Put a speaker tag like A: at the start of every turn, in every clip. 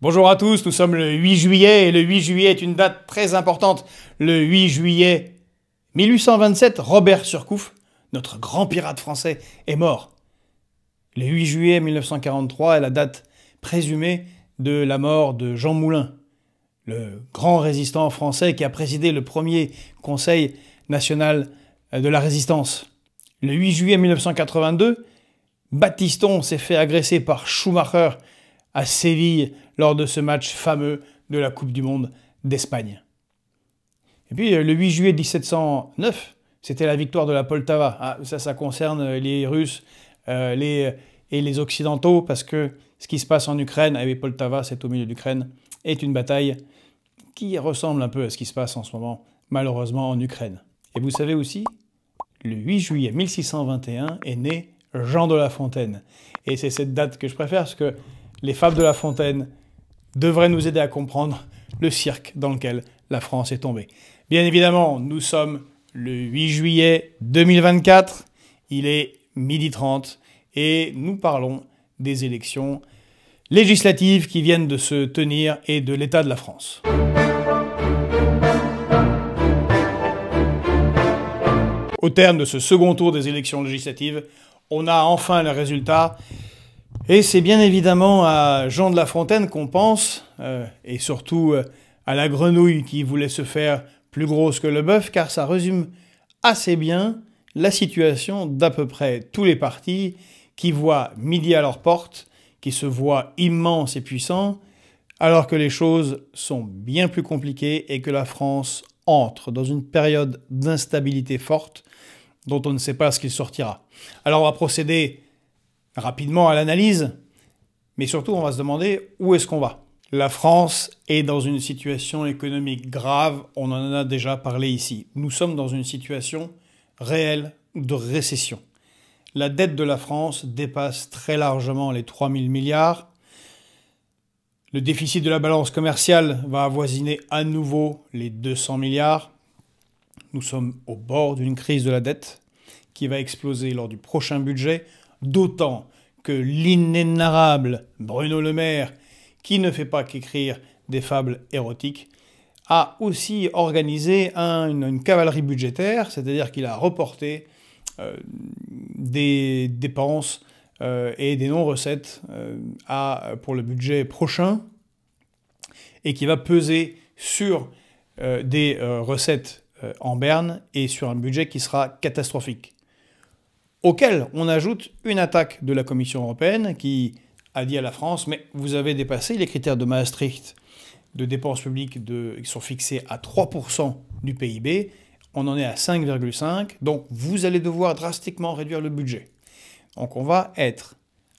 A: Bonjour à tous, nous sommes le 8 juillet et le 8 juillet est une date très importante. Le 8 juillet 1827, Robert Surcouf, notre grand pirate français, est mort. Le 8 juillet 1943 est la date présumée de la mort de Jean Moulin, le grand résistant français qui a présidé le premier Conseil national de la résistance. Le 8 juillet 1982, Battiston s'est fait agresser par Schumacher à Séville lors de ce match fameux de la Coupe du Monde d'Espagne. Et puis le 8 juillet 1709, c'était la victoire de la Poltava. Ah, ça concerne les Russes et les Occidentaux, parce que ce qui se passe en Ukraine, avec Poltava, c'est au milieu d'Ukraine, est une bataille qui ressemble un peu à ce qui se passe en ce moment, malheureusement, en Ukraine. Et vous savez aussi, le 8 juillet 1621 est né Jean de La Fontaine. Et c'est cette date que je préfère, parce que les fables de La Fontaine devraient nous aider à comprendre le cirque dans lequel la France est tombée. Bien évidemment, nous sommes le 8 juillet 2024, il est 12h30 et nous parlons des élections législatives qui viennent de se tenir et de l'état de la France. Au terme de ce second tour des élections législatives, on a enfin le résultat. Et c'est bien évidemment à Jean de La Fontaine qu'on pense, et surtout à la grenouille qui voulait se faire plus grosse que le bœuf, car ça résume assez bien la situation d'à peu près tous les partis qui voient midi à leur porte, qui se voient immenses et puissants, alors que les choses sont bien plus compliquées et que la France entre dans une période d'instabilité forte dont on ne sait pas ce qu'il sortira. Alors on va procéder rapidement à l'analyse, mais surtout on va se demander où est-ce qu'on va. La France est dans une situation économique grave, on en a déjà parlé ici. Nous sommes dans une situation réelle de récession. La dette de la France dépasse très largement les 3 000 milliards. Le déficit de la balance commerciale va avoisiner à nouveau les 200 milliards. Nous sommes au bord d'une crise de la dette qui va exploser lors du prochain budget, d'autant que l'inénarrable Bruno Le Maire, qui ne fait pas qu'écrire des fables érotiques, a aussi organisé une cavalerie budgétaire, c'est-à-dire qu'il a reporté des dépenses et des non-recettes pour le budget prochain, et qui va peser sur des recettes en berne et sur un budget qui sera catastrophique. Auquel on ajoute une attaque de la Commission européenne qui a dit à la France « Mais vous avez dépassé les critères de Maastricht de dépenses publiques qui sont fixés à 3% du PIB, on en est à 5,5%, donc vous allez devoir drastiquement réduire le budget. » Donc on va être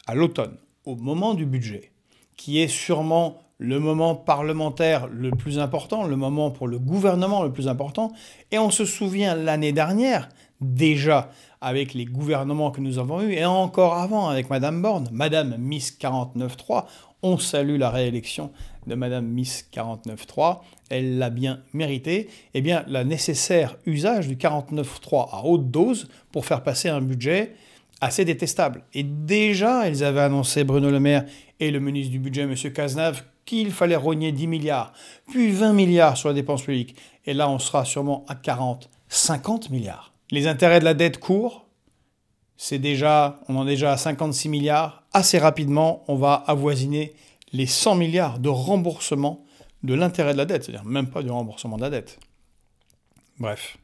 A: à l'automne, au moment du budget, qui est sûrement le moment parlementaire le plus important, le moment pour le gouvernement le plus important, et on se souvient l'année dernière, déjà avec les gouvernements que nous avons eus, et encore avant avec Madame Borne, Madame Miss 49.3, on salue la réélection de Madame Miss 49.3, elle l'a bien mérité, eh bien la nécessaire usage du 49.3 à haute dose pour faire passer un budget assez détestable. Et déjà, ils avaient annoncé, Bruno Le Maire et le ministre du Budget, M. Cazenave, qu'il fallait rogner 10 milliards, puis 20 milliards sur la dépense publique. Et là, on sera sûrement à 40, 50 milliards. Les intérêts de la dette courent, on en est déjà à 56 milliards. Assez rapidement, on va avoisiner les 100 milliards de remboursement de l'intérêt de la dette, c'est-à-dire même pas du remboursement de la dette. Bref,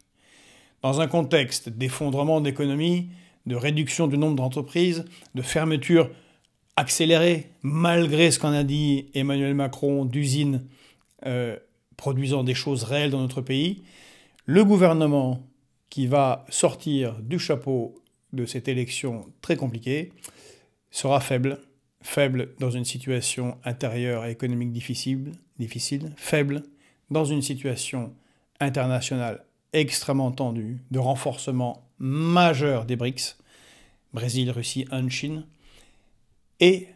A: dans un contexte d'effondrement de l'économie, de réduction du nombre d'entreprises, de fermeture accélérée, malgré ce qu'en a dit Emmanuel Macron, d'usines produisant des choses réelles dans notre pays, le gouvernement qui va sortir du chapeau de cette élection très compliquée sera faible dans une situation intérieure et économique difficile, faible dans une situation internationale extrêmement tendue, de renforcement majeur des BRICS, Brésil, Russie, Inde, Chine, et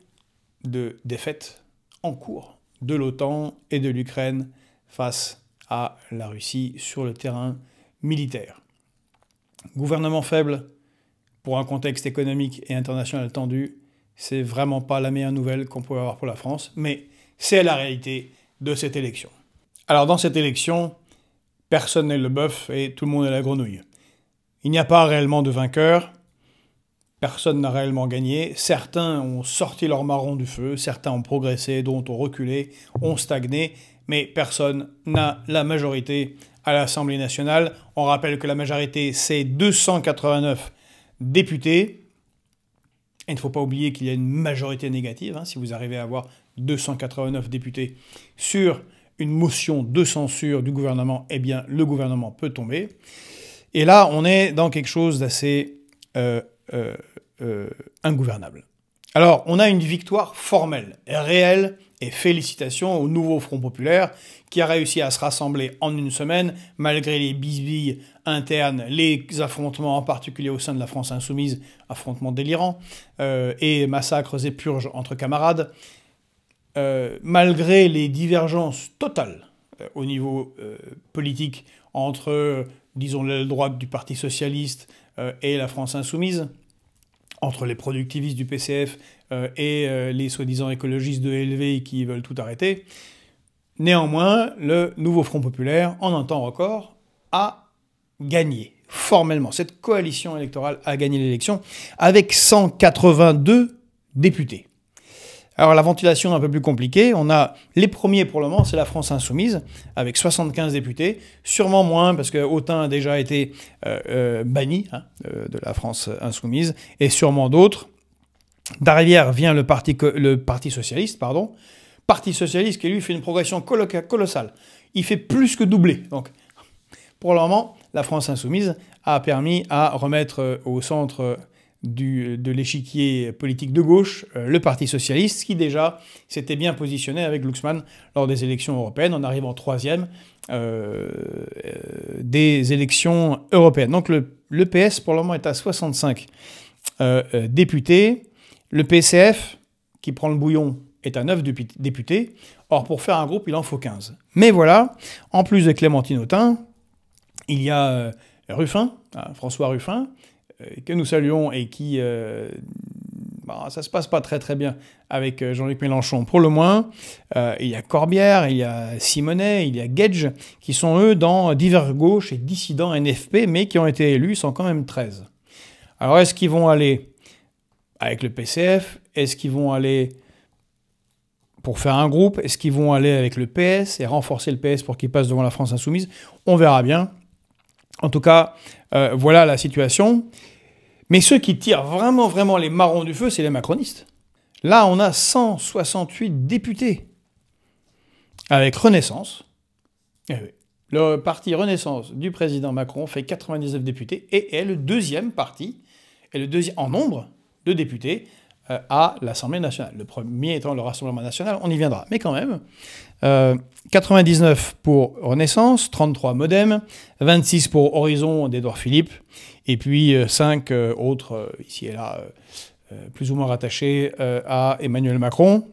A: de défaite en cours de l'OTAN et de l'Ukraine face à la Russie sur le terrain militaire. Gouvernement faible pour un contexte économique et international tendu, c'est vraiment pas la meilleure nouvelle qu'on pouvait avoir pour la France, mais c'est la réalité de cette élection. Alors dans cette élection, personne n'est le bœuf et tout le monde est la grenouille. Il n'y a pas réellement de vainqueur, personne n'a réellement gagné. Certains ont sorti leur marron du feu, certains ont progressé, d'autres ont reculé, ont stagné, mais personne n'a la majorité à l'Assemblée nationale. On rappelle que la majorité, c'est 289 députés. Et il ne faut pas oublier qu'il y a une majorité négative. Si vous arrivez à avoir 289 députés sur une motion de censure du gouvernement, eh bien, le gouvernement peut tomber. Et là, on est dans quelque chose d'assez ingouvernable. Alors, on a une victoire formelle, réelle, et félicitations au nouveau Front populaire qui a réussi à se rassembler en une semaine, malgré les bisbilles internes, les affrontements en particulier au sein de la France insoumise, affrontements délirants, et massacres et purges entre camarades, malgré les divergences totales au niveau politique entre, disons, l'aile droite du Parti socialiste et la France insoumise, entre les productivistes du PCF et les soi-disant écologistes de LV qui veulent tout arrêter. Néanmoins, le nouveau Front populaire, en un temps record, a gagné formellement. Cette coalition électorale a gagné l'élection avec 182 députés. Alors la ventilation est un peu plus compliquée. On a les premiers pour le moment, c'est la France insoumise, avec 75 députés, sûrement moins, parce que Autain a déjà été banni de la France insoumise, et sûrement d'autres. D'arrière vient le Parti socialiste, Parti socialiste qui lui fait une progression colossale. Il fait plus que doubler. Donc, pour le moment, la France insoumise a permis à remettre au centre de l'échiquier politique de gauche, le Parti socialiste, qui déjà s'était bien positionné avec Glucksmann lors des élections européennes, en arrivant troisième des élections européennes. Donc le PS, pour le moment, est à 65 députés. Le PCF, qui prend le bouillon, est à 9 députés. Or, pour faire un groupe, il en faut 15. Mais voilà, en plus de Clémentine Autain, il y a Ruffin, François Ruffin, que nous saluons et qui... ça se passe pas très très bien avec Jean-Luc Mélenchon pour le moins. Il y a Corbière, il y a Simonet, il y a Guedj, qui sont eux dans divers gauches et dissidents NFP, mais qui ont été élus, ils sont quand même 13. Alors est-ce qu'ils vont aller avec le PCF? Est-ce qu'ils vont aller pour faire un groupe? Est-ce qu'ils vont aller avec le PS et renforcer le PS pour qu'il passe devant la France insoumise? On verra bien. En tout cas, voilà la situation. Mais ceux qui tirent vraiment les marrons du feu, c'est les macronistes. Là, on a 168 députés. Avec Renaissance. Le parti Renaissance du président Macron fait 99 députés et est le deuxième parti, en nombre de députés à l'Assemblée nationale. Le premier étant le Rassemblement national, on y viendra. Mais quand même, 99 pour Renaissance, 33 Modem, 26 pour Horizon d'Édouard Philippe, et puis 5 autres, ici et là, plus ou moins rattachés à Emmanuel Macron.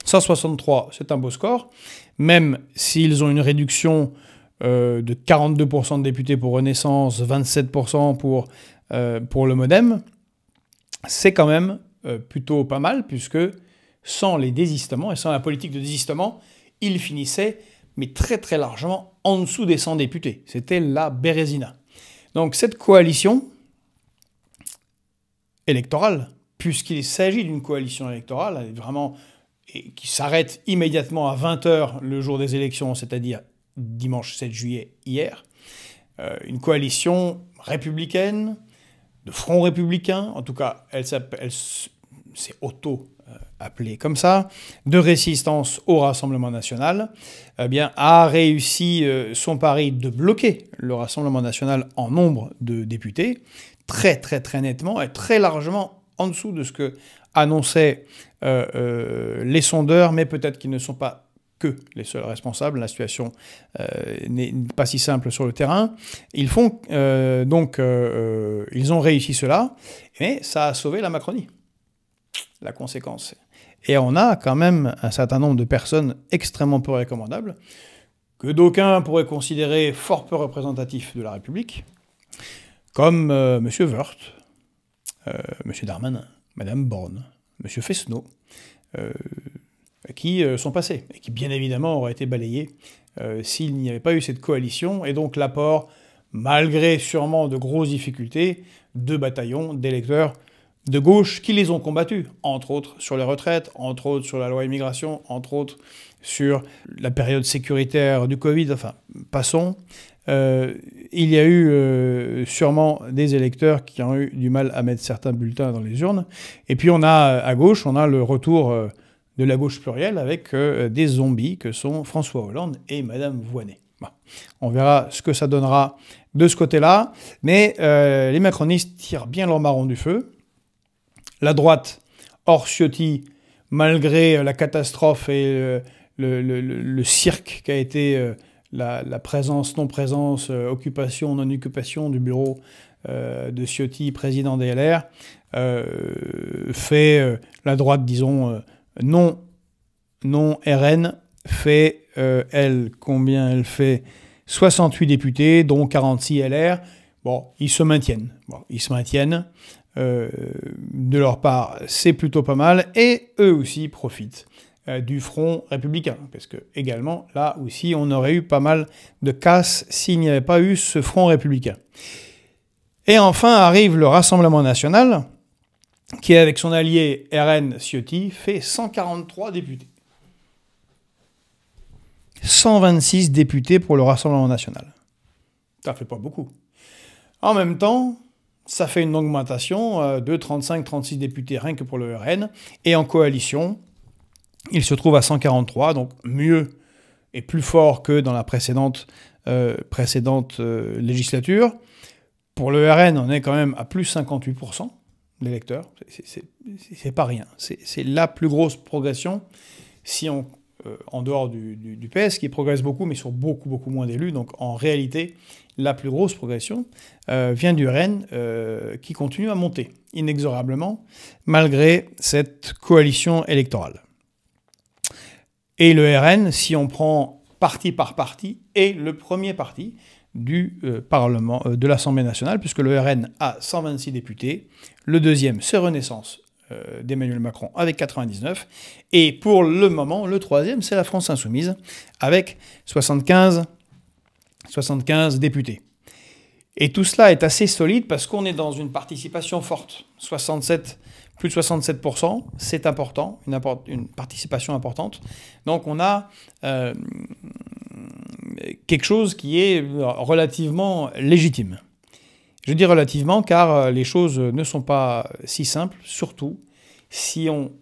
A: 163, c'est un beau score, même s'ils ont une réduction de 42% de députés pour Renaissance, 27% pour le Modem, c'est quand même plutôt pas mal, puisque sans les désistements et sans la politique de désistement, ils finissaient, mais très largement, en dessous des 100 députés. C'était la Bérésina. Donc cette coalition électorale, puisqu'il s'agit d'une coalition électorale, vraiment, et qui s'arrête immédiatement à 20h le jour des élections, c'est-à-dire dimanche 7 juillet, hier, une coalition républicaine, de front républicain, en tout cas, elle s'est auto-appelée comme ça, de résistance au Rassemblement national, eh bien, a réussi son pari de bloquer le Rassemblement national en nombre de députés, très nettement et très largement en dessous de ce que annonçaient les sondeurs, mais peut-être qu'ils ne sont pas que les seuls responsables. La situation n'est pas si simple sur le terrain. Ils ont réussi cela, mais ça a sauvé la Macronie. La conséquence. Et on a quand même un certain nombre de personnes extrêmement peu recommandables, que d'aucuns pourraient considérer fort peu représentatifs de la République, comme M. Woerth, M. Darmanin, Mme Borne, M. Fesneau, qui sont passés, et qui bien évidemment auraient été balayés s'il n'y avait pas eu cette coalition, et donc l'apport, malgré sûrement de grosses difficultés, de bataillons d'électeurs de gauche qui les ont combattus, entre autres sur les retraites, entre autres sur la loi immigration, entre autres sur la période sécuritaire du Covid, enfin, passons. Il y a eu sûrement des électeurs qui ont eu du mal à mettre certains bulletins dans les urnes. Et puis on a, à gauche, on a le retour de la gauche plurielle avec des zombies que sont François Hollande et Madame Voynet. Bon. On verra ce que ça donnera de ce côté-là. Mais les macronistes tirent bien leur marron du feu. La droite, hors Ciotti, malgré la catastrophe et le cirque qu'a été la présence, non-présence, occupation, non-occupation du bureau de Ciotti, président des LR, fait la droite, disons, non RN, fait, elle, combien elle fait 68 députés, dont 46 LR. Bon, ils se maintiennent. De leur part, c'est plutôt pas mal, et eux aussi profitent du front républicain, parce que également, là aussi, on aurait eu pas mal de casse s'il n'y avait pas eu ce front républicain. Et enfin arrive le Rassemblement national, qui avec son allié RN Ciotti fait 143 députés. 126 députés pour le Rassemblement national. Ça fait pas beaucoup. En même temps, ça fait une augmentation de 35-36 députés rien que pour le RN. Et en coalition, il se trouve à 143, donc mieux et plus fort que dans la précédente législature. Pour le RN, on est quand même à plus 58% d'électeurs. C'est pas rien. C'est la plus grosse progression si on... en dehors du PS, qui progresse beaucoup, mais sur beaucoup, beaucoup moins d'élus. Donc, en réalité, la plus grosse progression vient du RN, qui continue à monter inexorablement, malgré cette coalition électorale. Et le RN, si on prend parti par parti, est le premier parti du Parlement, de l'Assemblée nationale, puisque le RN a 126 députés. Le deuxième, c'est Renaissance, d'Emmanuel Macron avec 99. Et pour le moment, le troisième, c'est la France Insoumise avec 75 députés. Et tout cela est assez solide parce qu'on est dans une participation forte. Plus de 67%, c'est important, une participation importante. Donc on a quelque chose qui est relativement légitime. Je dis relativement car les choses ne sont pas si simples, surtout si on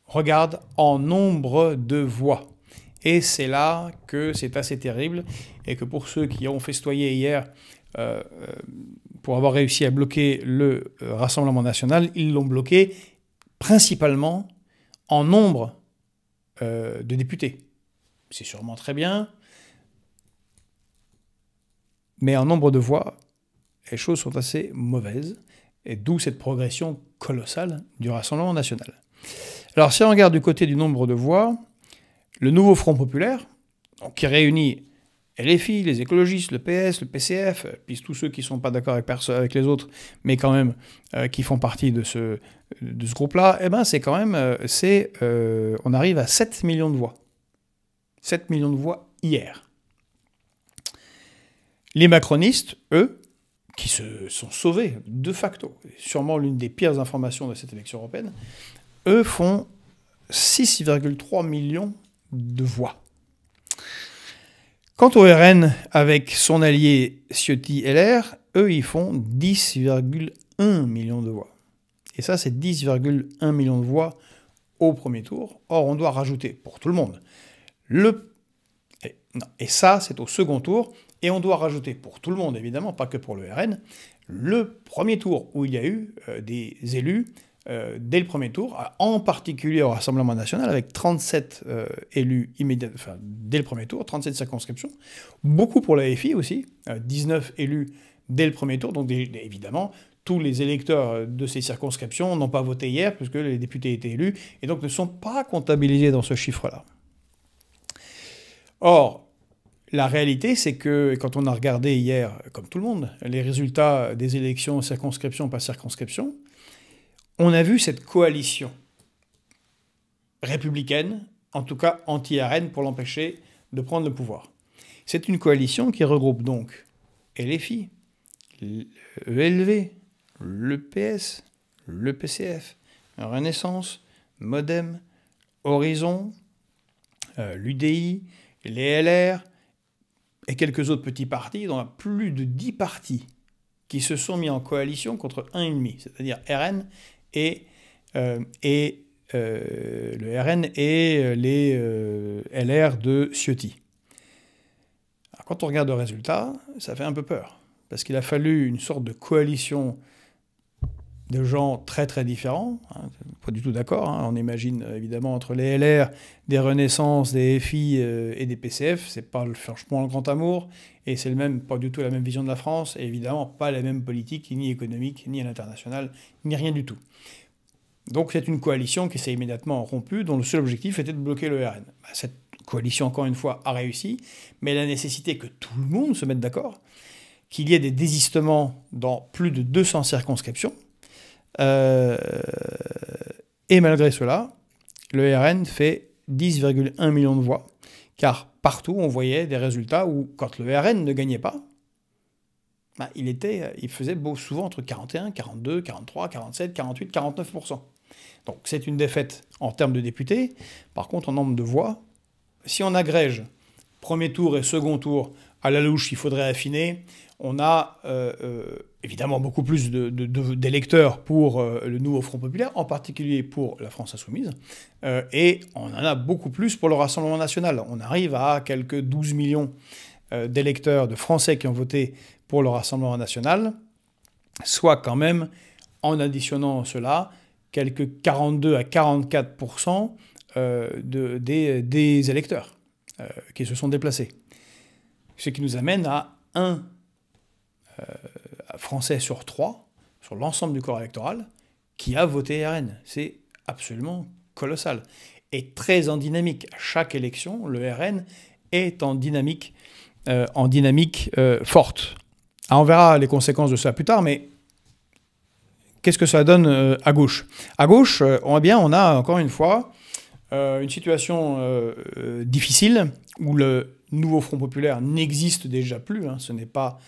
A: regarde en nombre de voix. Et c'est là que c'est assez terrible et que pour ceux qui ont festoyé hier pour avoir réussi à bloquer le Rassemblement national, ils l'ont bloqué principalement en nombre de députés. C'est sûrement très bien, mais en nombre de voix, les choses sont assez mauvaises, et d'où cette progression colossale du Rassemblement national. Alors si on regarde du côté du nombre de voix, le nouveau Front populaire, donc, qui réunit LFI, les écologistes, le PS, le PCF, puis tous ceux qui ne sont pas d'accord avec les autres, mais quand même qui font partie de ce groupe-là, eh ben c'est quand même, on arrive à 7 millions de voix. 7 millions de voix hier. Les macronistes, eux, qui se sont sauvés de facto, sûrement l'une des pires informations de cette élection européenne, eux font 6,3 millions de voix. Quant au RN, avec son allié Ciotti-LR, eux, ils font 10,1 millions de voix. Et ça, c'est 10,1 millions de voix au premier tour. Or, on doit rajouter, pour tout le monde, et ça, c'est au second tour, et on doit rajouter, pour tout le monde, évidemment, pas que pour le RN, le premier tour, où il y a eu des élus dès le premier tour, en particulier au Rassemblement national, avec 37 élus dès le premier tour, 37 circonscriptions, beaucoup pour la FI aussi, 19 élus dès le premier tour, donc évidemment, tous les électeurs de ces circonscriptions n'ont pas voté hier, puisque les députés étaient élus, et donc ne sont pas comptabilisés dans ce chiffre-là. Or, la réalité, c'est que quand on a regardé hier, comme tout le monde, les résultats des élections circonscription par circonscription, on a vu cette coalition républicaine en tout cas anti-RN, pour l'empêcher de prendre le pouvoir. C'est une coalition qui regroupe donc LFI, l'ELV, le PS, le PCF, Renaissance, Modem, Horizon, l'UDI, les LR et quelques autres petits partis, dont plus de 10 partis qui se sont mis en coalition contre un ennemi, c'est-à-dire RN et le RN et les LR de Ciotti. Alors, quand on regarde le résultat, ça fait un peu peur, parce qu'il a fallu une sorte de coalition de gens très très différents, hein, pas du tout d'accord, hein. On imagine évidemment entre les LR, des Renaissances, des FI et des PCF, c'est pas franchement le grand amour, et c'est pas du tout la même vision de la France, et évidemment pas la même politique, ni économique, ni à l'international, ni rien du tout. Donc c'est une coalition qui s'est immédiatement rompue, dont le seul objectif était de bloquer le RN. Cette coalition, encore une fois, a réussi, mais la nécessité que tout le monde se mette d'accord, qu'il y ait des désistements dans plus de 200 circonscriptions, et malgré cela, le RN fait 10,1 millions de voix, car partout on voyait des résultats où, quand le RN ne gagnait pas, il faisait souvent entre 41, 42, 43, 47, 48, 49%. Donc c'est une défaite en termes de députés. Par contre, en nombre de voix, si on agrège premier tour et second tour à la louche, il faudrait affiner. On a évidemment beaucoup plus d'électeurs pour le nouveau Front populaire, en particulier pour la France insoumise, et on en a beaucoup plus pour le Rassemblement national. On arrive à quelques 12 millions d'électeurs, de Français qui ont voté pour le Rassemblement national, soit quand même, en additionnant cela, quelques 42 à 44% des électeurs qui se sont déplacés. Ce qui nous amène à un Français sur 3, sur l'ensemble du corps électoral, qui a voté RN. C'est absolument colossal. Et très en dynamique. À chaque élection, le RN est en dynamique forte. Alors on verra les conséquences de ça plus tard, mais qu'est-ce que ça donne à gauche? À gauche, on a encore une fois une situation difficile où le nouveau Front populaire n'existe déjà plus. Hein. Ce n'est pas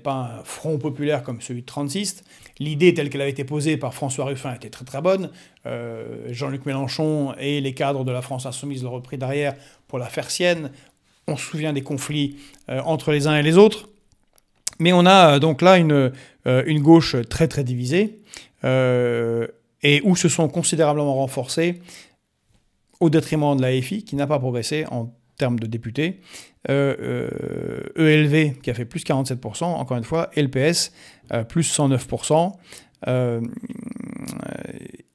A: un Front populaire comme celui de 1936. L'idée telle qu'elle avait été posée par François Ruffin était très très bonne. Jean-Luc Mélenchon et les cadres de la France insoumise l'ont repris derrière pour la faire sienne. On se souvient des conflits entre les uns et les autres. Mais on a donc là une gauche très très divisée et où se sont considérablement renforcés au détriment de la FI qui n'a pas progressé en termes de députés, ELV qui a fait plus 47%, encore une fois, et le PS plus 109%.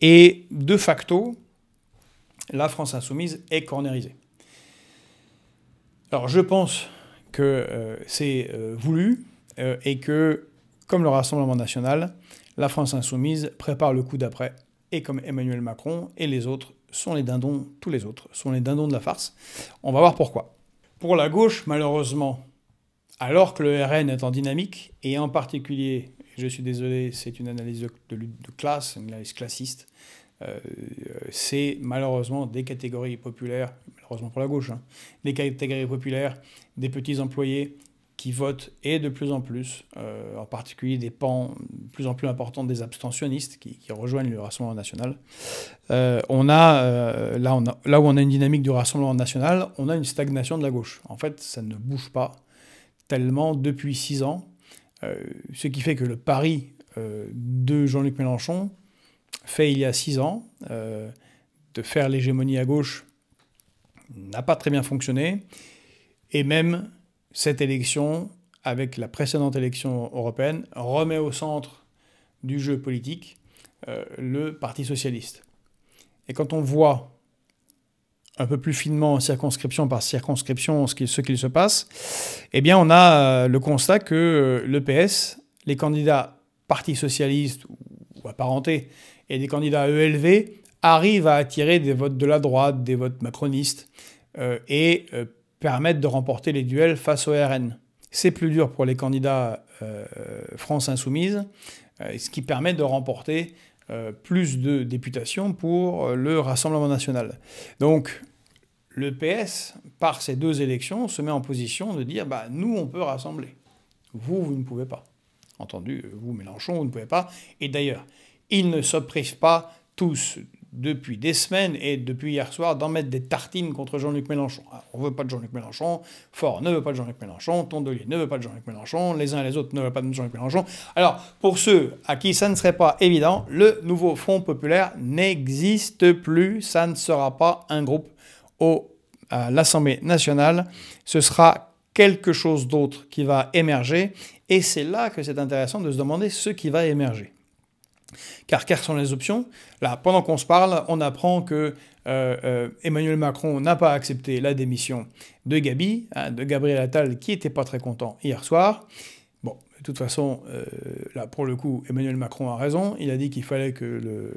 A: Et de facto, la France insoumise est cornérisée. Alors je pense que c'est voulu et que, comme le Rassemblement national, la France insoumise prépare le coup d'après, et comme Emmanuel Macron et les autres sont les dindons, tous les autres sont les dindons de la farce. On va voir pourquoi. Pour la gauche, malheureusement, alors que le RN est en dynamique, et en particulier, je suis désolé, c'est une analyse de classe, une analyse classiste, c'est malheureusement des catégories populaires, malheureusement pour la gauche, hein, des catégories populaires, des petits employés qui votent, et de plus en plus, en particulier des pans de plus en plus importants des abstentionnistes qui rejoignent le Rassemblement national. Là où on a une dynamique du Rassemblement national, on a une stagnation de la gauche. En fait, ça ne bouge pas tellement depuis 6 ans, ce qui fait que le pari de Jean-Luc Mélenchon, fait il y a 6 ans, de faire l'hégémonie à gauche, n'a pas très bien fonctionné, et même cette élection, avec la précédente élection européenne, remet au centre du jeu politique le Parti socialiste. Et quand on voit un peu plus finement, circonscription par circonscription, ce qu'il se passe, eh bien on a le constat que le PS, les candidats Parti socialiste ou apparentés, et des candidats ELV arrivent à attirer des votes de la droite, des votes macronistes, et permettent de remporter les duels face au RN. C'est plus dur pour les candidats France insoumise, ce qui permet de remporter plus de députations pour le Rassemblement national. Donc le PS, par ces 2 élections, se met en position de dire « nous, on peut rassembler. Vous, vous ne pouvez pas. » Entendu, vous, Mélenchon, vous ne pouvez pas. Et d'ailleurs, ils ne se privent pas tous, depuis des semaines et depuis hier soir, d'en mettre des tartines contre Jean-Luc Mélenchon. On ne veut pas de Jean-Luc Mélenchon, Faure ne veut pas de Jean-Luc Mélenchon, Tondelier ne veut pas de Jean-Luc Mélenchon, les uns et les autres ne veulent pas de Jean-Luc Mélenchon. Alors, pour ceux à qui ça ne serait pas évident, le nouveau Front populaire n'existe plus. Ça ne sera pas un groupe à l'Assemblée nationale. Ce sera quelque chose d'autre qui va émerger. Et c'est là que c'est intéressant de se demander ce qui va émerger. Car quelles sont les options? Là, pendant qu'on se parle, on apprend que Emmanuel Macron n'a pas accepté la démission de Gabi, de Gabriel Attal, qui n'était pas très content hier soir. Bon, de toute façon, là, pour le coup, Emmanuel Macron a raison. Il a dit qu'il fallait que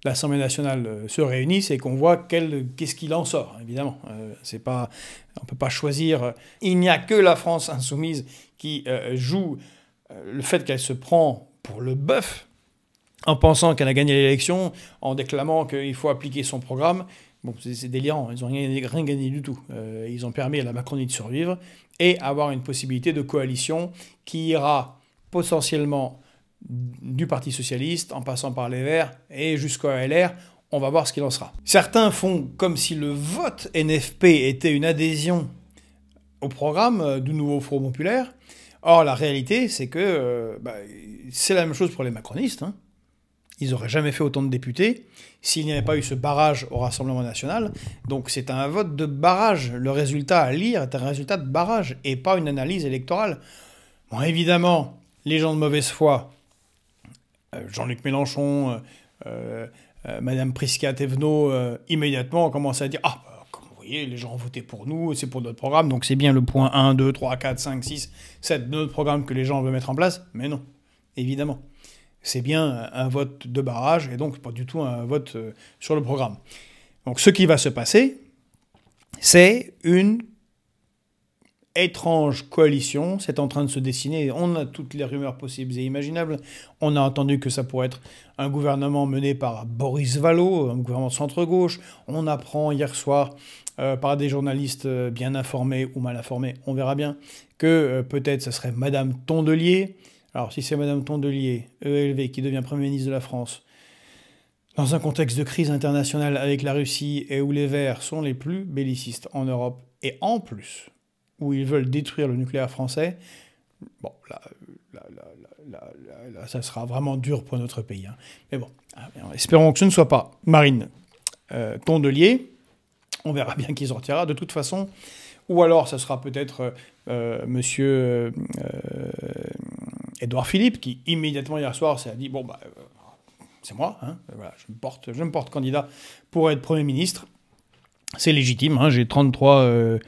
A: l'Assemblée nationale se réunisse et qu'on voit qu'est-ce qu'il en sort, évidemment. On ne peut pas choisir. Il n'y a que la France insoumise qui joue le fait qu'elle se prend pour le bœuf, en pensant qu'elle a gagné l'élection, en déclamant qu'il faut appliquer son programme. Bon, c'est délirant, ils n'ont rien gagné du tout. Ils ont permis à la Macronie de survivre et avoir une possibilité de coalition qui ira potentiellement du Parti Socialiste, en passant par les Verts et jusqu'à LR. On va voir ce qu'il en sera. Certains font comme si le vote NFP était une adhésion au programme du nouveau Front populaire. Or, la réalité, c'est que c'est la même chose pour les macronistes, hein. Ils n'auraient jamais fait autant de députés s'il n'y avait pas eu ce barrage au Rassemblement national. Donc c'est un vote de barrage. Le résultat à lire est un résultat de barrage et pas une analyse électorale. Bon, évidemment, les gens de mauvaise foi, Jean-Luc Mélenchon, Madame Prisca Thévenot, immédiatement ont commencé à dire « Ah, comme vous voyez, les gens ont voté pour nous, c'est pour notre programme, donc c'est bien le point 1, 2, 3, 4, 5, 6, 7 de notre programme que les gens veulent mettre en place. » Mais non, évidemment. C'est bien un vote de barrage et donc pas du tout un vote sur le programme. Donc ce qui va se passer, c'est une étrange coalition. C'est en train de se dessiner. On a toutes les rumeurs possibles et imaginables. On a entendu que ça pourrait être un gouvernement mené par Boris Vallaud, un gouvernement centre-gauche. On apprend hier soir par des journalistes bien informés ou mal informés, on verra bien, que peut-être ce serait Madame Tondelier. Alors, si c'est Madame Tondelier, ELV, qui devient Premier ministre de la France, dans un contexte de crise internationale avec la Russie et où les Verts sont les plus bellicistes en Europe, et en plus, où ils veulent détruire le nucléaire français, bon, là ça sera vraiment dur pour notre pays. Hein. Mais bon, espérons que ce ne soit pas Marine Tondelier. On verra bien qui sortira. De toute façon, ou alors ça sera peut-être monsieur Édouard Philippe, qui immédiatement hier soir s'est dit « Bon, c'est moi, hein, voilà, je me porte candidat pour être Premier ministre. C'est légitime, hein, j'ai 33,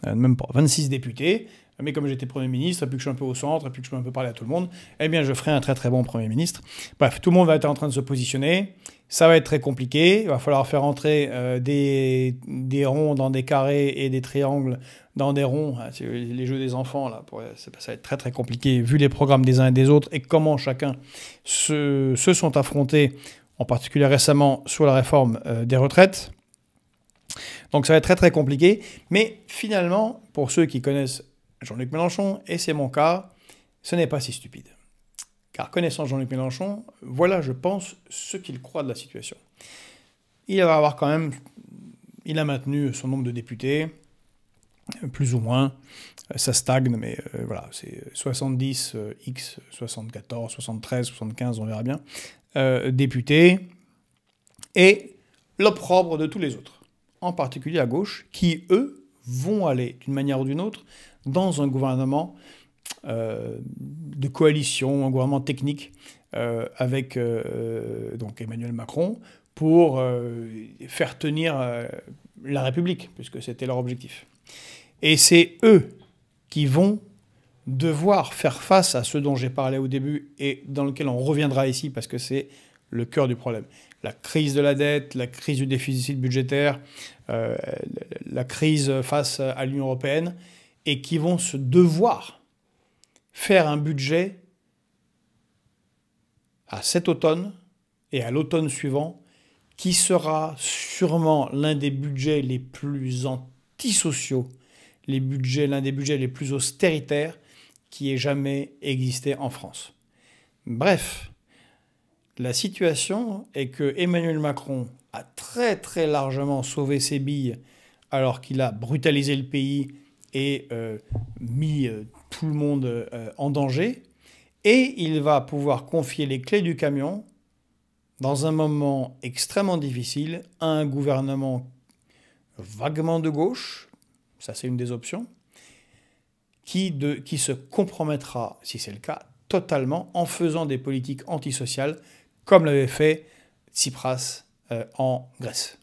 A: même pas, 26 députés. Mais comme j'étais Premier ministre, et puis que je suis un peu au centre, et puis que je peux un peu parler à tout le monde, eh bien je ferai un très très bon Premier ministre. » Bref, tout le monde va être en train de se positionner. Ça va être très compliqué. Il va falloir faire entrer des ronds dans des carrés et des triangles dans des ronds. C'est les jeux des enfants, là. Ça va être très très compliqué, vu les programmes des uns et des autres, et comment chacun se sont affrontés, en particulier récemment, sur la réforme des retraites. Donc ça va être très très compliqué. Mais finalement, pour ceux qui connaissent Jean-Luc Mélenchon, et c'est mon cas, ce n'est pas si stupide. Car connaissant Jean-Luc Mélenchon, voilà, je pense, ce qu'il croit de la situation. Il va avoir quand même... Il a maintenu son nombre de députés, plus ou moins. Ça stagne, mais voilà, c'est 70, X, 74, 73, 75, on verra bien, députés, et l'opprobre de tous les autres, en particulier à gauche, qui, eux, vont aller, d'une manière ou d'une autre, dans un gouvernement de coalition, un gouvernement technique avec donc Emmanuel Macron pour faire tenir la République, puisque c'était leur objectif. Et c'est eux qui vont devoir faire face à ce dont j'ai parlé au début et dans lequel on reviendra ici parce que c'est le cœur du problème. La crise de la dette, la crise du déficit budgétaire, la crise face à l'Union européenne, et qui vont se devoir faire un budget à cet automne et à l'automne suivant qui sera sûrement l'un des budgets les plus antisociaux, l'un des budgets les plus austéritaires qui ait jamais existé en France. Bref, la situation est que Emmanuel Macron a très très largement sauvé ses billes alors qu'il a brutalisé le pays et mis tout le monde en danger. Et il va pouvoir confier les clés du camion dans un moment extrêmement difficile à un gouvernement vaguement de gauche, ça c'est une des options, qui se compromettra, si c'est le cas, totalement en faisant des politiques antisociales comme l'avait fait Tsipras en Grèce.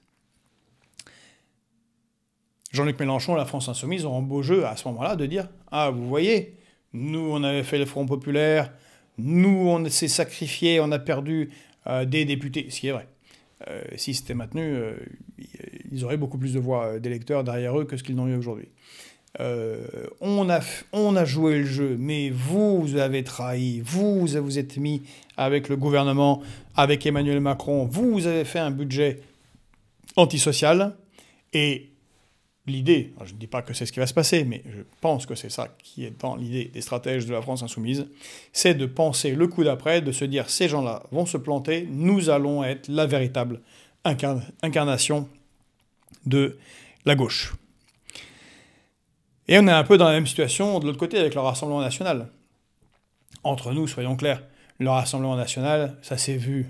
A: Jean-Luc Mélenchon, la France Insoumise, auront un beau jeu à ce moment-là de dire « Ah, vous voyez, nous, on avait fait le Front Populaire, nous, on s'est sacrifié, on a perdu des députés. » Ce qui est vrai. Si c'était maintenu, ils auraient beaucoup plus de voix d'électeurs derrière eux que ce qu'ils n'ont eu aujourd'hui. On a joué le jeu, mais vous avez trahi, vous êtes mis avec le gouvernement, avec Emmanuel Macron, vous avez fait un budget antisocial, et l'idée, je ne dis pas que c'est ce qui va se passer, mais je pense que c'est ça qui est dans l'idée des stratèges de la France Insoumise, c'est de penser le coup d'après, de se dire ces gens-là vont se planter, nous allons être la véritable incarnation de la gauche. Et on est un peu dans la même situation de l'autre côté avec le Rassemblement national. Entre nous, soyons clairs, le Rassemblement national, ça s'est vu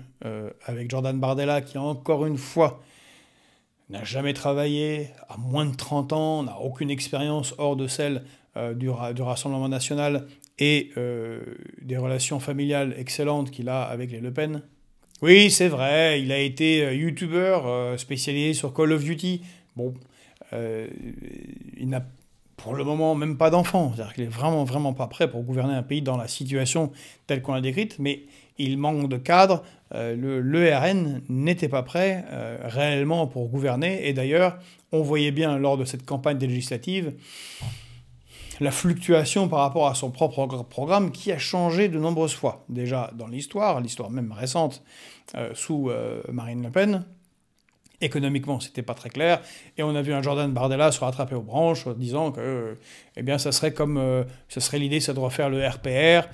A: avec Jordan Bardella qui, encore une fois, n'a jamais travaillé, a moins de 30 ans, n'a aucune expérience hors de celle du Rassemblement national et des relations familiales excellentes qu'il a avec les Le Pen. Oui, c'est vrai, il a été youtubeur spécialisé sur Call of Duty. Bon, il n'a pour le moment même pas d'enfant, c'est-à-dire qu'il est vraiment, vraiment pas prêt pour gouverner un pays dans la situation telle qu'on l'a décrite, mais il manque de cadre. Le RN n'était pas prêt réellement pour gouverner, et d'ailleurs, on voyait bien lors de cette campagne des législatives la fluctuation par rapport à son propre programme qui a changé de nombreuses fois. Déjà dans l'histoire même récente, sous Marine Le Pen. Économiquement, c'était pas très clair, et on a vu un Jordan Bardella se rattraper aux branches en disant que eh bien, ça serait l'idée, ça doit faire le RPR,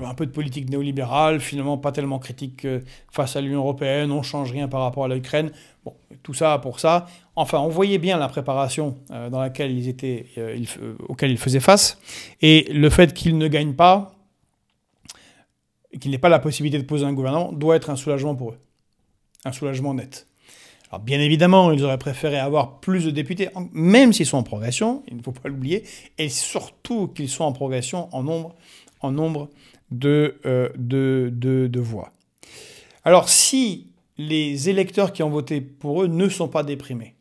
A: un peu de politique néolibérale, finalement pas tellement critique face à l'Union européenne, on change rien par rapport à l'Ukraine. Bon, tout ça pour ça. Enfin, on voyait bien la préparation dans laquelle auquel ils faisaient face, et le fait qu'ils ne gagnent pas, qu'il n'ait pas la possibilité de poser un gouvernement, doit être un soulagement pour eux, un soulagement net. Alors bien évidemment, ils auraient préféré avoir plus de députés, même s'ils sont en progression, il ne faut pas l'oublier, et surtout qu'ils sont en progression en nombre de voix. Alors si les électeurs qui ont voté pour eux ne sont pas déprimés,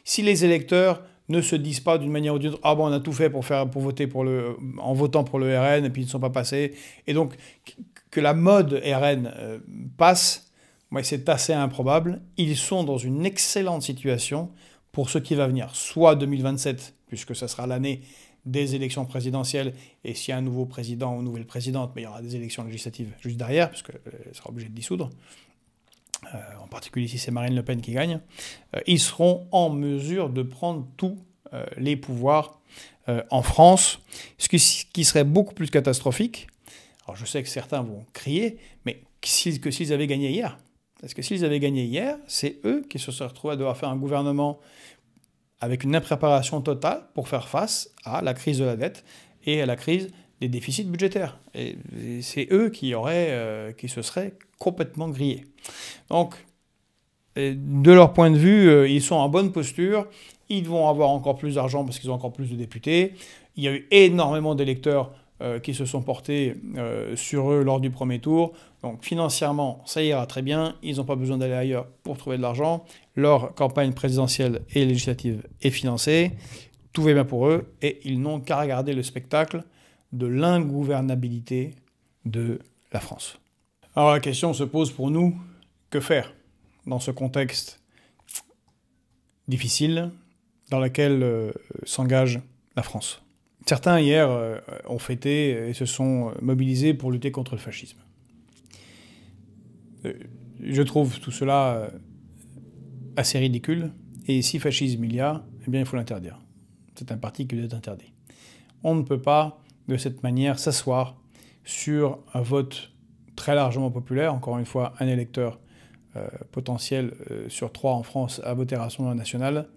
A: si les électeurs ne se disent pas d'une manière ou d'une autre « Ah bon, on a tout fait pour voter en votant pour le RN, et puis ils ne sont pas passés », et donc que la mode RN passe, moi, c'est assez improbable. Ils sont dans une excellente situation pour ce qui va venir. Soit 2027, puisque ce sera l'année des élections présidentielles, et s'il y a un nouveau président ou nouvelle présidente, mais il y aura des élections législatives juste derrière, puisqu'elle sera obligée de dissoudre, en particulier si c'est Marine Le Pen qui gagne, ils seront en mesure de prendre tous les pouvoirs en France, ce qui serait beaucoup plus catastrophique. Alors je sais que certains vont crier, mais s'ils avaient gagné hier. Parce que s'ils avaient gagné hier, c'est eux qui se seraient retrouvés à devoir faire un gouvernement avec une impréparation totale pour faire face à la crise de la dette et à la crise des déficits budgétaires. Et c'est eux qui se seraient complètement grillés. Donc, de leur point de vue, ils sont en bonne posture. Ils vont avoir encore plus d'argent parce qu'ils ont encore plus de députés. Il y a eu énormément d'électeurs qui se sont portés sur eux lors du premier tour. Donc financièrement, ça ira très bien. Ils n'ont pas besoin d'aller ailleurs pour trouver de l'argent. Leur campagne présidentielle et législative est financée. Tout va bien pour eux. Et ils n'ont qu'à regarder le spectacle de l'ingouvernabilité de la France. Alors la question se pose pour nous, que faire dans ce contexte difficile dans lequel s'engage la France ? Certains, hier, ont fêté et se sont mobilisés pour lutter contre le fascisme. Je trouve tout cela assez ridicule. Et si fascisme il y a, eh bien il faut l'interdire. C'est un parti qui doit être interdit. On ne peut pas, de cette manière, s'asseoir sur un vote très largement populaire. Encore une fois, un électeur potentiel sur 3 en France à voter Rassemblement national,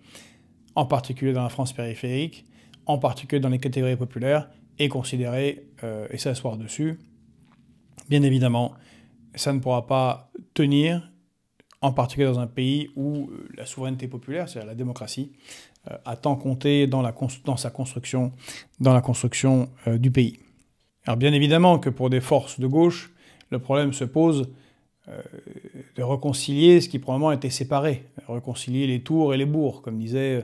A: en particulier dans la France périphérique, en particulier dans les catégories populaires, et considérer et s'asseoir dessus. Bien évidemment, ça ne pourra pas tenir, en particulier dans un pays où la souveraineté populaire, c'est-à-dire la démocratie, a tant compté dans sa construction, dans la construction du pays. Alors bien évidemment que pour des forces de gauche, le problème se pose de réconcilier ce qui probablement était séparé, réconcilier les tours et les bourgs, comme disait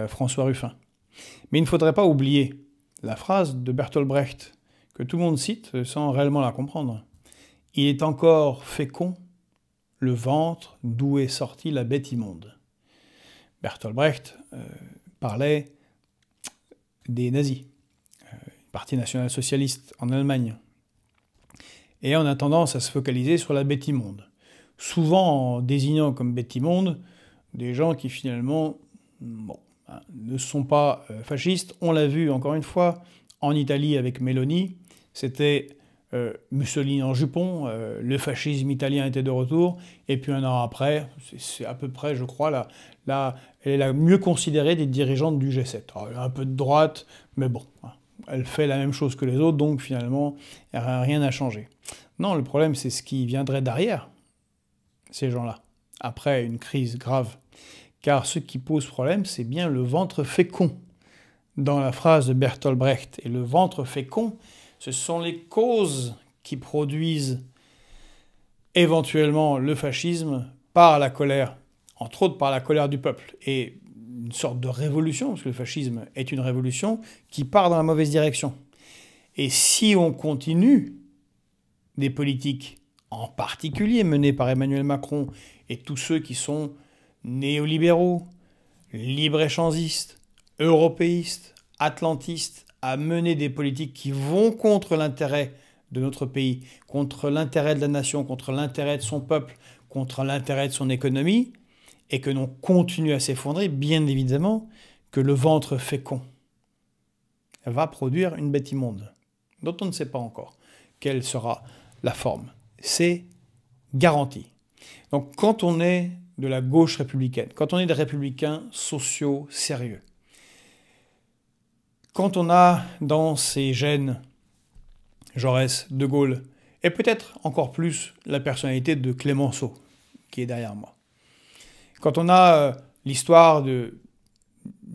A: François Ruffin. Mais il ne faudrait pas oublier la phrase de Bertolt Brecht, que tout le monde cite sans réellement la comprendre. « Il est encore fécond le ventre d'où est sortie la bête immonde ». Bertolt Brecht parlait des nazis, parti national-socialiste en Allemagne. Et on a tendance à se focaliser sur la bête immonde, souvent en désignant comme bête immonde des gens qui finalement ne sont pas fascistes. On l'a vu encore une fois en Italie avec Meloni, c'était Mussolini en jupon, le fascisme italien était de retour, et puis un an après, c'est à peu près, je crois, elle est la mieux considérée des dirigeantes du G7. Alors, elle a un peu de droite, mais bon, elle fait la même chose que les autres, donc finalement, rien n'a changé. Non, le problème, c'est ce qui viendrait derrière ces gens-là, après une crise grave. Car ce qui pose problème, c'est bien le ventre fécond. Dans la phrase de Bertolt Brecht, et le ventre fécond, ce sont les causes qui produisent éventuellement le fascisme par la colère, entre autres par la colère du peuple, et une sorte de révolution, parce que le fascisme est une révolution qui part dans la mauvaise direction. Et si on continue des politiques, en particulier menées par Emmanuel Macron et tous ceux qui sont néolibéraux, libre-échangistes, européistes, atlantistes, à mener des politiques qui vont contre l'intérêt de notre pays, contre l'intérêt de la nation, contre l'intérêt de son peuple, contre l'intérêt de son économie, et que l'on continue à s'effondrer, bien évidemment que le ventre fécond va produire une bête immonde, dont on ne sait pas encore quelle sera la forme. C'est garanti. Donc quand on est de la gauche républicaine, quand on est des républicains sociaux sérieux, quand on a dans ses gènes Jaurès, De Gaulle, et peut-être encore plus la personnalité de Clémenceau, qui est derrière moi, quand on a l'histoire du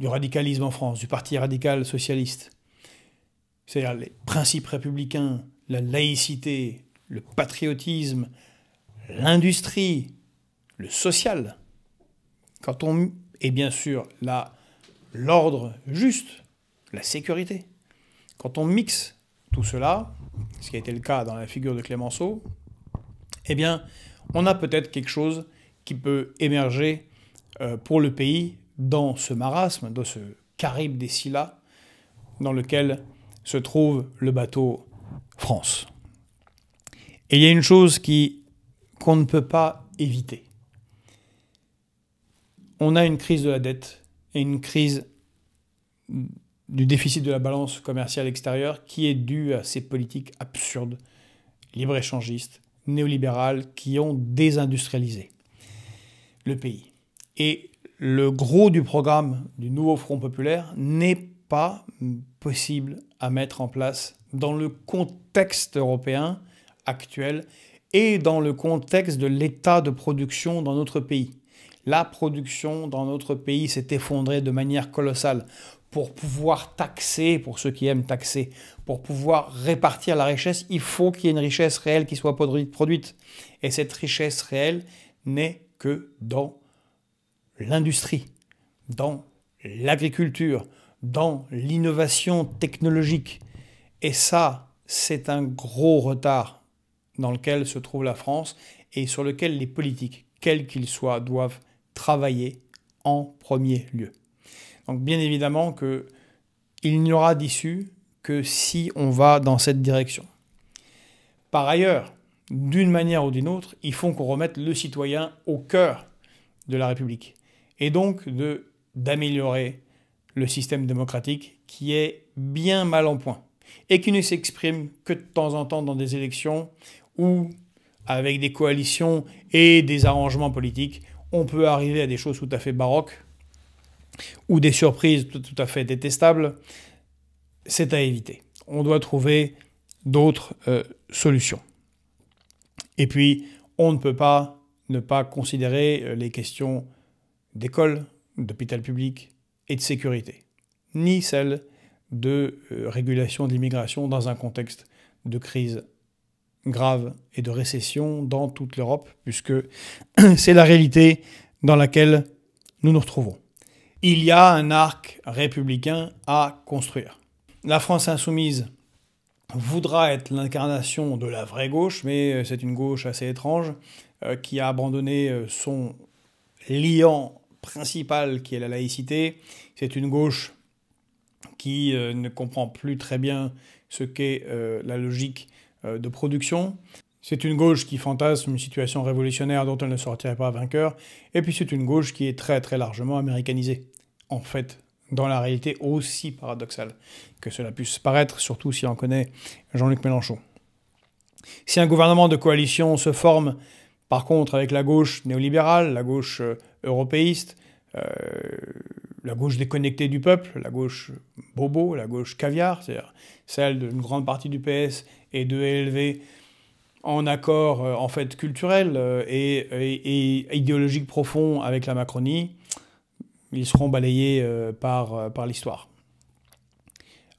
A: radicalisme en France, du parti radical socialiste, c'est-à-dire les principes républicains, la laïcité, le patriotisme, l'industrie, le social, et bien sûr l'ordre juste, la sécurité. Quand on mixe tout cela, ce qui a été le cas dans la figure de Clémenceau, eh bien, on a peut-être quelque chose qui peut émerger pour le pays dans ce marasme, dans ce Caribe des Scylla, dans lequel se trouve le bateau France. Et il y a une chose qu'on ne peut pas éviter. On a une crise de la dette et une crise du déficit de la balance commerciale extérieure qui est due à ces politiques absurdes, libre-échangistes, néolibérales, qui ont désindustrialisé le pays. Et le gros du programme du nouveau Front populaire n'est pas possible à mettre en place dans le contexte européen actuel et dans le contexte de l'état de production dans notre pays. La production dans notre pays s'est effondrée de manière colossale. Pour pouvoir taxer, pour ceux qui aiment taxer, pour pouvoir répartir la richesse, il faut qu'il y ait une richesse réelle qui soit produite. Et cette richesse réelle n'est que dans l'industrie, dans l'agriculture, dans l'innovation technologique. Et ça, c'est un gros retard dans lequel se trouve la France et sur lequel les politiques, quels qu'ils soient, doivent travailler en premier lieu. Donc bien évidemment qu'il n'y aura d'issue que si on va dans cette direction. Par ailleurs, d'une manière ou d'une autre, il faut qu'on remette le citoyen au cœur de la République, et donc d'améliorer le système démocratique qui est bien mal en point, et qui ne s'exprime que de temps en temps dans des élections où, avec des coalitions et des arrangements politiques, on peut arriver à des choses tout à fait baroques, ou des surprises tout à fait détestables. C'est à éviter. On doit trouver d'autres solutions. Et puis, on ne peut pas ne pas considérer les questions d'école, d'hôpital public et de sécurité, ni celles de régulation de l'immigration dans un contexte de crise grave et de récession dans toute l'Europe, puisque c'est la réalité dans laquelle nous nous retrouvons. Il y a un arc républicain à construire. La France insoumise voudra être l'incarnation de la vraie gauche, mais c'est une gauche assez étrange qui a abandonné son liant principal qui est la laïcité. C'est une gauche qui ne comprend plus très bien ce qu'est la logique de production. C'est une gauche qui fantasme une situation révolutionnaire dont elle ne sortirait pas vainqueur. Et puis c'est une gauche qui est très très largement américanisée. En fait, dans la réalité aussi paradoxale que cela puisse paraître, surtout si on connaît Jean-Luc Mélenchon. Si un gouvernement de coalition se forme, par contre, avec la gauche néolibérale, la gauche européiste, la gauche déconnectée du peuple, la gauche bobo, la gauche caviar, c'est-à-dire celle d'une grande partie du PS et de ELV, en accord en fait culturel et idéologique profond avec la Macronie, ils seront balayés par l'histoire.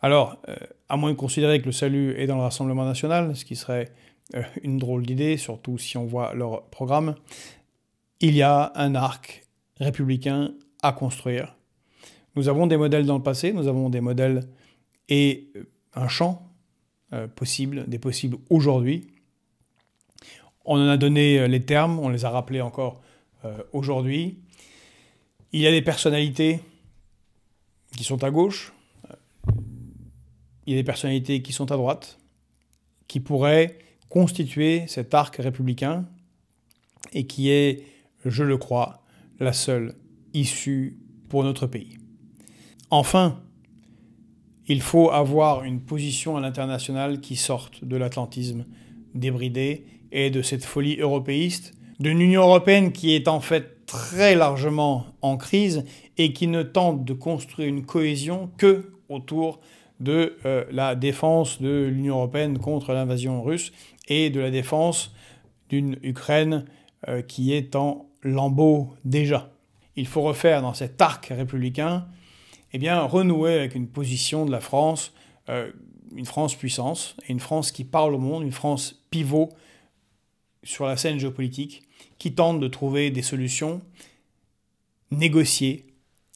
A: Alors, à moins de considérer que le salut est dans le Rassemblement national, ce qui serait une drôle d'idée, surtout si on voit leur programme, il y a un arc républicain à construire. Nous avons des modèles dans le passé, nous avons des modèles et un champ possible, des possibles aujourd'hui. On en a donné les termes, on les a rappelés encore aujourd'hui. Il y a des personnalités qui sont à gauche, il y a des personnalités qui sont à droite, qui pourraient constituer cet arc républicain et qui est, je le crois, la seule issue pour notre pays. Enfin, il faut avoir une position à l'international qui sorte de l'atlantisme débridé et de cette folie européiste, d'une Union européenne qui est en fait très largement en crise et qui ne tente de construire une cohésion que autour de la défense de l'Union européenne contre l'invasion russe et de la défense d'une Ukraine qui est en lambeaux déjà. Il faut refaire dans cet arc républicain, eh bien, renouer avec une position de la France, une France puissance, et une France qui parle au monde, une France pivot sur la scène géopolitique, qui tente de trouver des solutions négociées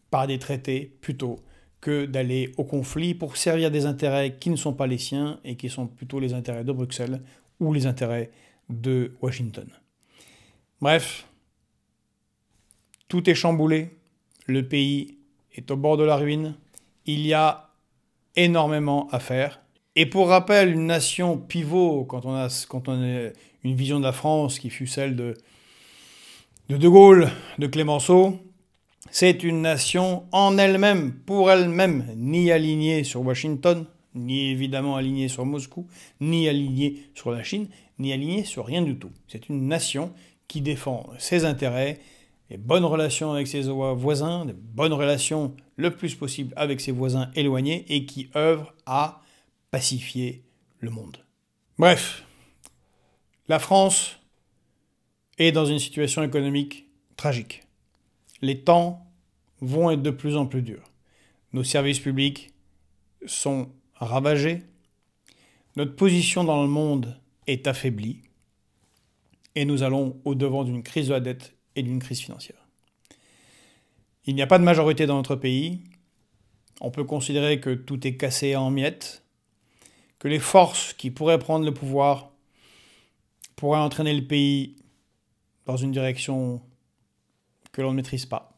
A: par des traités plutôt que d'aller au conflit pour servir des intérêts qui ne sont pas les siens et qui sont plutôt les intérêts de Bruxelles ou les intérêts de Washington. Bref, tout est chamboulé, le pays est au bord de la ruine, il y a énormément à faire. Et pour rappel, une nation pivot, quand on a une vision de la France qui fut celle de Gaulle, de Clémenceau, c'est une nation en elle-même, pour elle-même, ni alignée sur Washington, ni évidemment alignée sur Moscou, ni alignée sur la Chine, ni alignée sur rien du tout. C'est une nation qui défend ses intérêts, des bonnes relations avec ses voisins, des bonnes relations le plus possible avec ses voisins éloignés et qui œuvre à pacifier le monde. Bref, la France est dans une situation économique tragique. Les temps vont être de plus en plus durs. Nos services publics sont ravagés. Notre position dans le monde est affaiblie. Et nous allons au-devant d'une crise de la dette et d'une crise financière. Il n'y a pas de majorité dans notre pays. On peut considérer que tout est cassé en miettes, que les forces qui pourraient prendre le pouvoir pourraient entraîner le pays dans une direction que l'on ne maîtrise pas.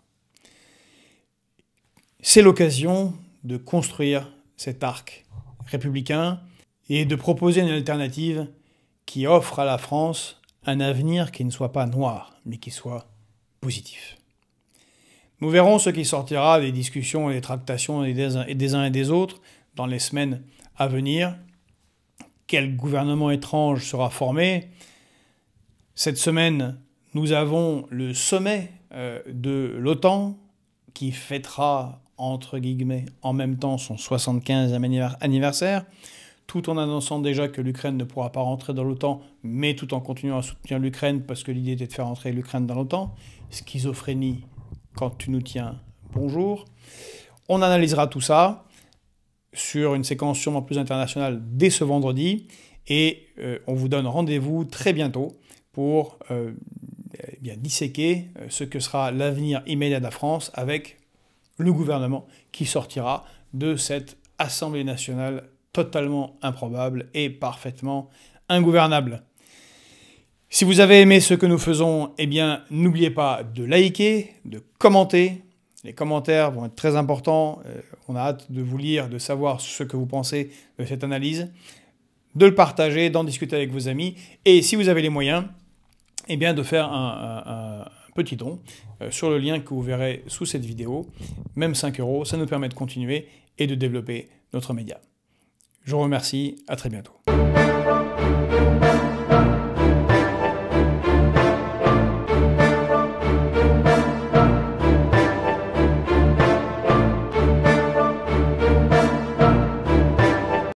A: C'est l'occasion de construire cet arc républicain et de proposer une alternative qui offre à la France un avenir qui ne soit pas noir, mais qui soit positif. Nous verrons ce qui sortira des discussions et des tractations des uns et des autres dans les semaines à venir. Quel gouvernement étrange sera formé? Cette semaine, nous avons le sommet de l'OTAN qui fêtera, entre guillemets, en même temps son 75e anniversaire, tout en annonçant déjà que l'Ukraine ne pourra pas rentrer dans l'OTAN, mais tout en continuant à soutenir l'Ukraine, parce que l'idée était de faire entrer l'Ukraine dans l'OTAN. Schizophrénie, quand tu nous tiens, bonjour. On analysera tout ça sur une séquence sûrement plus internationale dès ce vendredi, et on vous donne rendez-vous très bientôt pour disséquer ce que sera l'avenir immédiat de la France avec le gouvernement qui sortira de cette Assemblée nationale totalement improbable et parfaitement ingouvernable. Si vous avez aimé ce que nous faisons, eh bien, n'oubliez pas de liker, de commenter. Les commentaires vont être très importants. On a hâte de vous lire, de savoir ce que vous pensez de cette analyse, de le partager, d'en discuter avec vos amis. Et si vous avez les moyens, eh bien, de faire un petit don sur le lien que vous verrez sous cette vidéo. Même 5 €, ça nous permet de continuer et de développer notre média. Je vous remercie, à très bientôt.